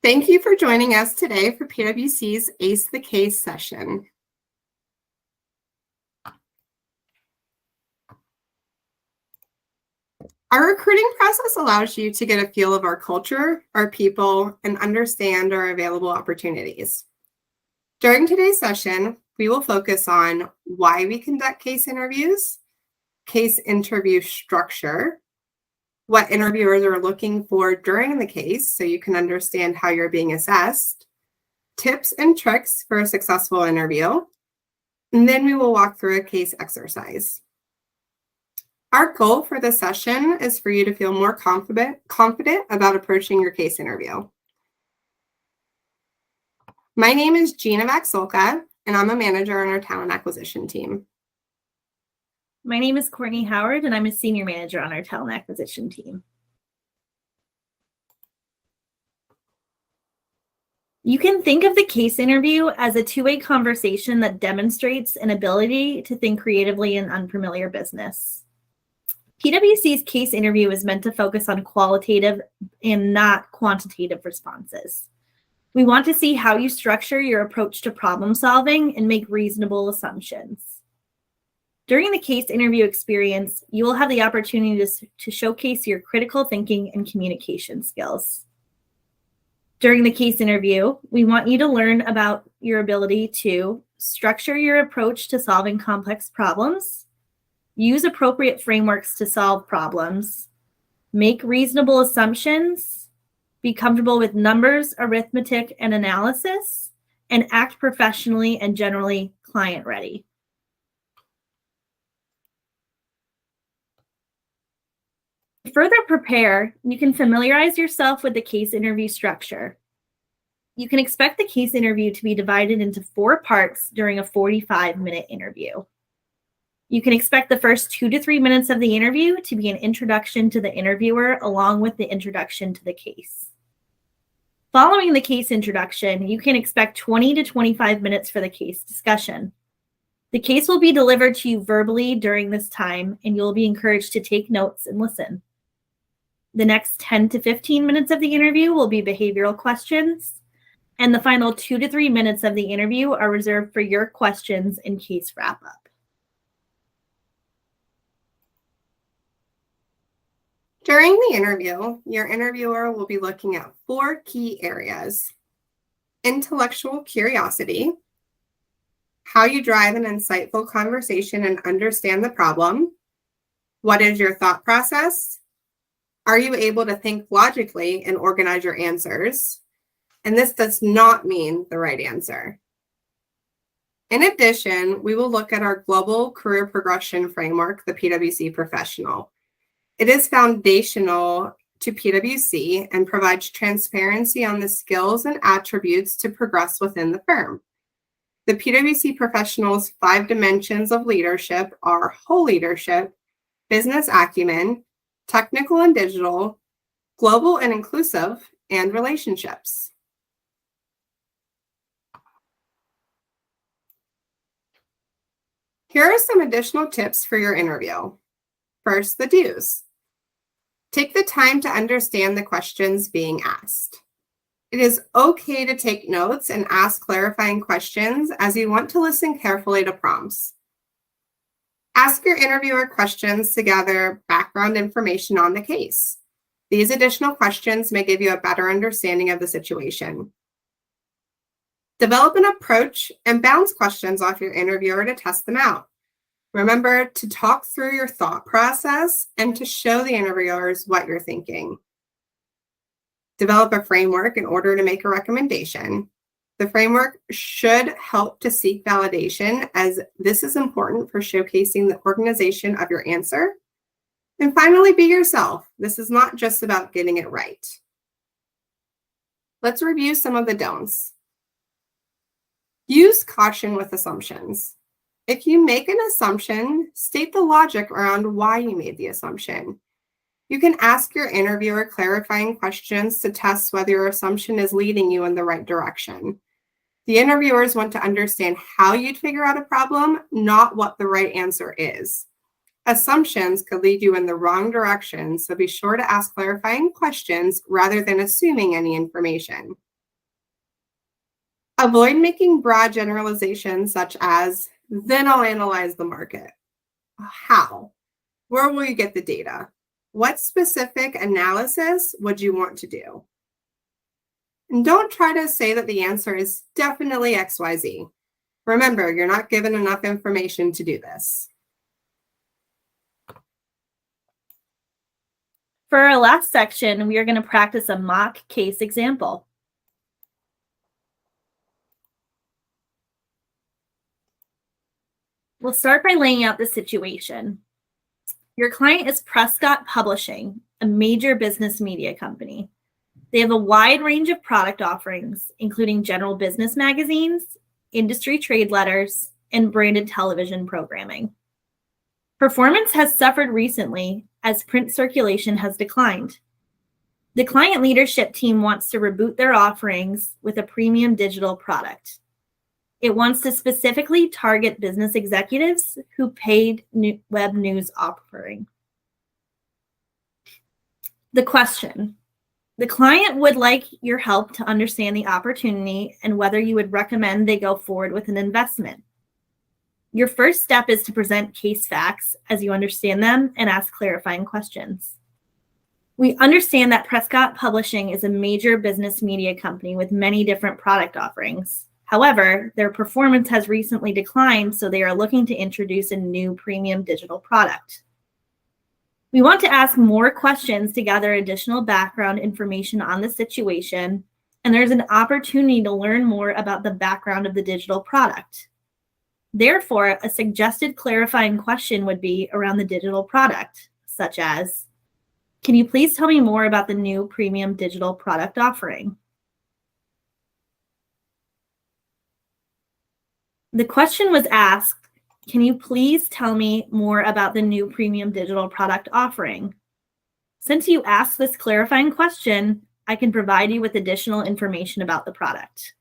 Thank you for joining us today for PwC's Ace the Case session. Our recruiting process allows you to get a feel of our culture, our people, and understand our available opportunities. During today's session, we will focus on why we conduct case interviews, case interview structure, what interviewers are looking for during the case so you can understand how you're being assessed, tips and tricks for a successful interview, and then we will walk through a case exercise. Our goal for this session is for you to feel more confident about approaching your case interview. My name is Gina Vaxolka, and I'm a manager on our talent acquisition team. My name is Courtney Howard, and I'm a senior manager on our talent acquisition team. You can think of the case interview as a two-way conversation that demonstrates an ability to think creatively in unfamiliar business. PwC's case interview is meant to focus on qualitative and not quantitative responses. We want to see how you structure your approach to problem solving and make reasonable assumptions. During the case interview experience, you will have the opportunity to showcase your critical thinking and communication skills. During the case interview, we want you to learn about your ability to structure your approach to solving complex problems, use appropriate frameworks to solve problems, make reasonable assumptions, be comfortable with numbers, arithmetic, and analysis, and act professionally and generally client ready. To further prepare, you can familiarize yourself with the case interview structure. You can expect the case interview to be divided into 4 parts during a 45-minute interview. You can expect the first 2 to 3 minutes of the interview to be an introduction to the interviewer along with the introduction to the case. Following the case introduction, you can expect 20 to 25 minutes for the case discussion. The case will be delivered to you verbally during this time, and you'll be encouraged to take notes and listen. The next 10 to 15 minutes of the interview will be behavioral questions, and the final 2 to 3 minutes of the interview are reserved for your questions and case wrap-up. During the interview, your interviewer will be looking at 4 key areas: intellectual curiosity, how you drive an insightful conversation and understand the problem, what is your thought process, are you able to think logically and organize your answers, and this does not mean the right answer. In addition, we will look at our global career progression framework, the PwC Professional. It is foundational to PwC and provides transparency on the skills and attributes to progress within the firm. The PwC Professional's 5 dimensions of leadership are whole leadership, business acumen, technical and digital, global and inclusive, and relationships. Here are some additional tips for your interview. First, the do's. Take the time to understand the questions being asked. It is okay to take notes and ask clarifying questions as you want to listen carefully to prompts. Ask your interviewer questions to gather background information on the case. These additional questions may give you a better understanding of the situation. Develop an approach and bounce questions off your interviewer to test them out. Remember to talk through your thought process and to show the interviewers what you're thinking. Develop a framework in order to make a recommendation. The framework should help to seek validation, as this is important for showcasing the organization of your answer. And finally, be yourself. This is not just about getting it right. Let's review some of the don'ts. Use caution with assumptions. If you make an assumption, state the logic around why you made the assumption. You can ask your interviewer clarifying questions to test whether your assumption is leading you in the right direction. The interviewers want to understand how you'd figure out a problem, not what the right answer is. Assumptions could lead you in the wrong direction, so be sure to ask clarifying questions rather than assuming any information. Avoid making broad generalizations such as, then I'll analyze the market. How? Where will you get the data? What specific analysis would you want to do? And don't try to say that the answer is definitely XYZ. Remember, you're not given enough information to do this. For our last section, we are going to practice a mock case example. We'll start by laying out the situation. Your client is Prescott Publishing, a major business media company. They have a wide range of product offerings, including general business magazines, industry trade letters, and branded television programming. Performance has suffered recently as print circulation has declined. The client leadership team wants to reboot their offerings with a premium digital product. It wants to specifically target business executives who paid web news offering. The question: the client would like your help to understand the opportunity and whether you would recommend they go forward with an investment. Your first step is to present case facts as you understand them and ask clarifying questions. We understand that Prescott Publishing is a major business media company with many different product offerings. However, their performance has recently declined, so they are looking to introduce a new premium digital product. We want to ask more questions to gather additional background information on the situation, and there's an opportunity to learn more about the background of the digital product. Therefore, a suggested clarifying question would be around the digital product, such as, can you please tell me more about the new premium digital product offering? The question was asked, can you please tell me more about the new premium digital product offering? Since you asked this clarifying question, I can provide you with additional information about the product.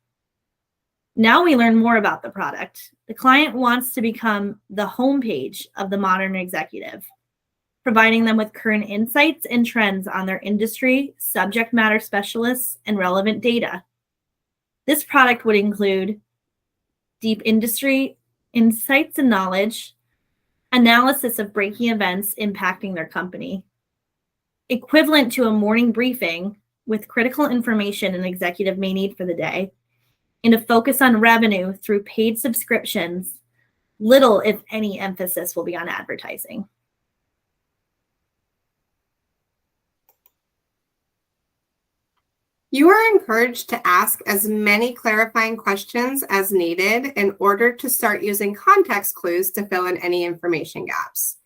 Now we learn more about the product. The client wants to become the homepage of the modern executive, providing them with current insights and trends on their industry, subject matter specialists, and relevant data. This product would include deep industry insights and knowledge, analysis of breaking events impacting their company, equivalent to a morning briefing with critical information an executive may need for the day, and a focus on revenue through paid subscriptions. Little, if any, emphasis will be on advertising. You are encouraged to ask as many clarifying questions as needed in order to start using context clues to fill in any information gaps.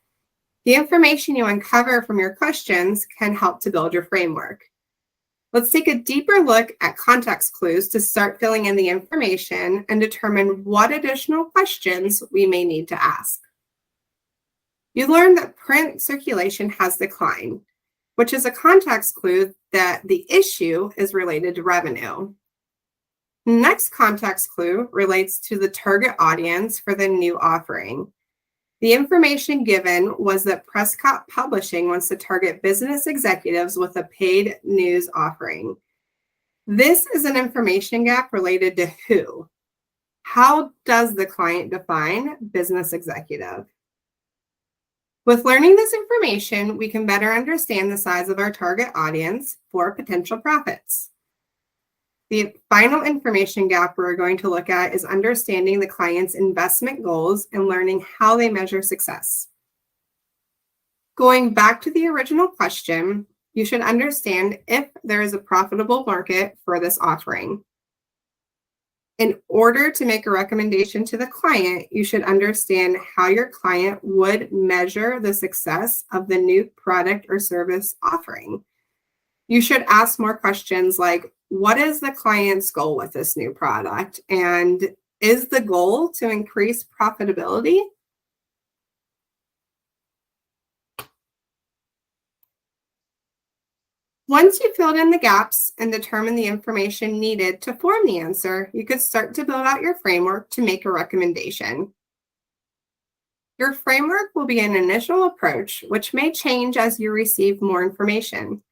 The information you uncover from your questions can help to build your framework. Let's take a deeper look at context clues to start filling in the information and determine what additional questions we may need to ask. You learned that print circulation has declined, which is a context clue that the issue is related to revenue. Next context clue relates to the target audience for the new offering. The information given was that Prescott Publishing wants to target business executives with a paid news offering. This is an information gap related to who? How does the client define business executive? With learning this information, we can better understand the size of our target audience for potential profits. The final information gap we're going to look at is understanding the client's investment goals and learning how they measure success. Going back to the original question, you should understand if there is a profitable market for this offering. In order to make a recommendation to the client, you should understand how your client would measure the success of the new product or service offering. You should ask more questions like, what is the client's goal with this new product? And is the goal to increase profitability? Once you filled in the gaps and determined the information needed to form the answer, you could start to build out your framework to make a recommendation. Your framework will be an initial approach, which may change as you receive more information.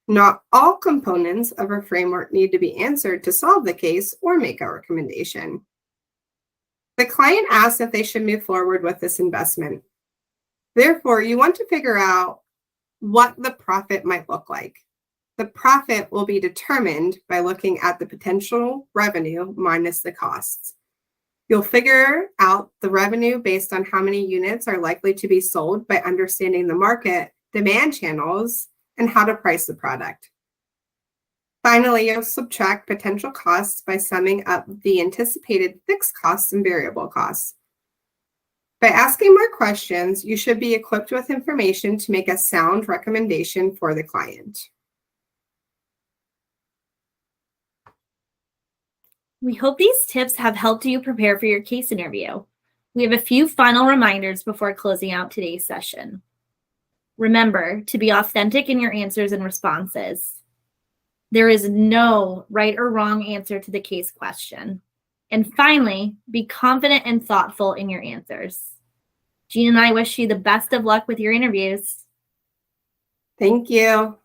Not all components of a framework need to be answered to solve the case or make a recommendation. The client asks if they should move forward with this investment. Therefore, you want to figure out what the profit might look like. The profit will be determined by looking at the potential revenue minus the costs. You'll figure out the revenue based on how many units are likely to be sold by understanding the market, demand channels, and how to price the product. Finally, you'll subtract potential costs by summing up the anticipated fixed costs and variable costs. By asking more questions, you should be equipped with information to make a sound recommendation for the client. We hope these tips have helped you prepare for your case interview. We have a few final reminders before closing out today's session. Remember to be authentic in your answers and responses. There is no right or wrong answer to the case question. And finally, be confident and thoughtful in your answers. Jean and I wish you the best of luck with your interviews. Thank you.